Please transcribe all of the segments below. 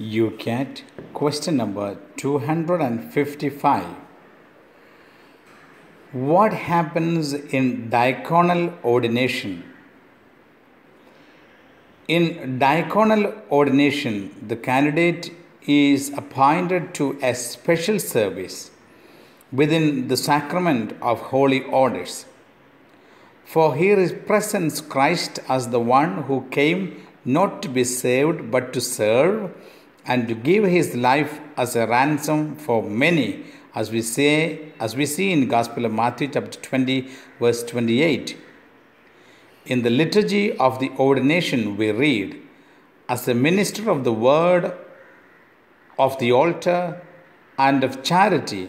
Youcat, question number 255. What happens in diaconal ordination? In diaconal ordination, the candidate is appointed to a special service within the sacrament of holy orders. For he represents Christ as the one who came not to be saved but to serve and to give his life as a ransom for many, as we see in Gospel of Matthew chapter 20 verse 28. In the liturgy of the ordination we read, as a minister of the word, of the altar and of charity,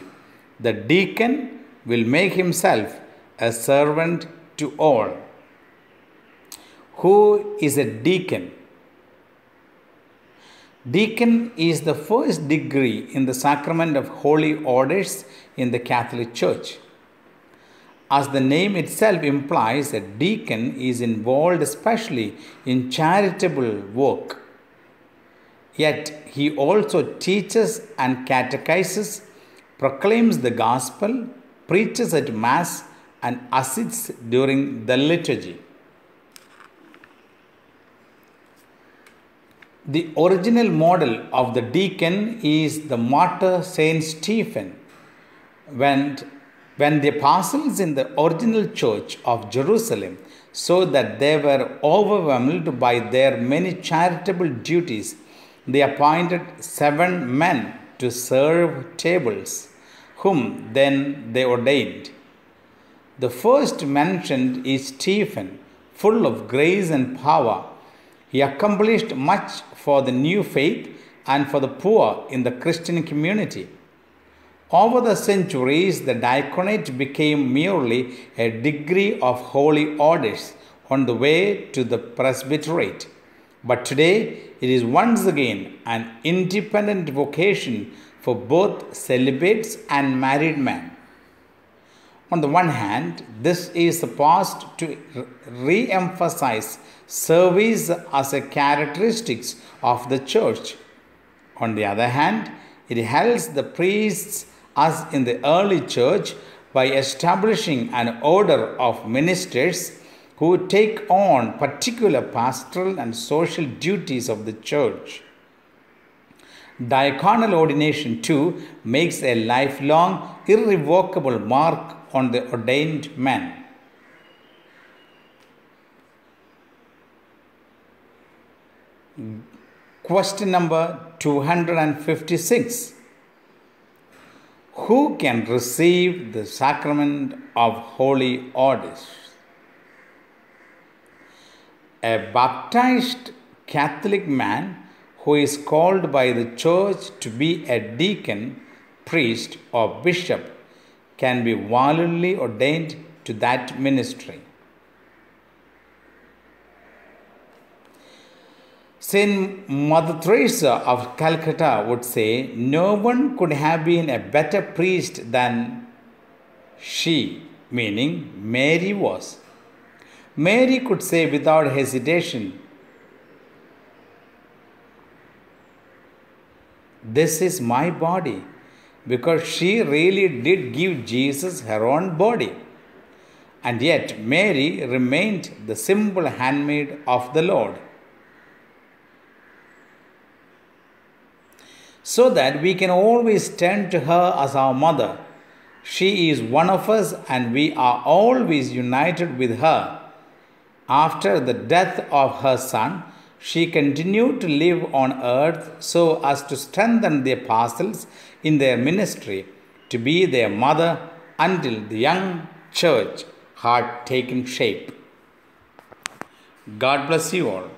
the deacon will make himself a servant to all. Who is a deacon? Deacon is the first degree in the sacrament of holy orders in the Catholic Church. As the name itself implies, a deacon is involved especially in charitable work. Yet he also teaches and catechizes, proclaims the gospel, preaches at Mass, and assists during the liturgy. The original model of the deacon is the martyr Saint Stephen. When the apostles in the original church of Jerusalem saw that they were overwhelmed by their many charitable duties, they appointed 7 men to serve tables, whom then they ordained. The first mentioned is Stephen, full of grace and power. He accomplished much for the new faith and for the poor in the Christian community. Over the centuries, the diaconate became merely a degree of holy orders on the way to the presbyterate. But today, it is once again an independent vocation for both celibates and married men. On the one hand, this is supposed to re-emphasize service as a characteristic of the church. On the other hand, it helps the priests, as in the early church, by establishing an order of ministers who take on particular pastoral and social duties of the church. Diaconal ordination, too, makes a lifelong, irrevocable mark on the ordained man. Question number 256. Who can receive the sacrament of holy orders? A baptized Catholic man who is called by the church to be a deacon, priest, or bishop can be validly ordained to that ministry. Saint Mother Teresa of Calcutta would say, no one could have been a better priest than she, meaning Mary was. Mary could say without hesitation, this is my body, because she really did give Jesus her own body. And yet Mary remained the simple handmaid of the Lord. So that we can always turn to her as our mother. She is one of us and we are always united with her. After the death of her son, she continued to live on earth so as to strengthen the apostles in their ministry, to be their mother until the young church had taken shape. God bless you all.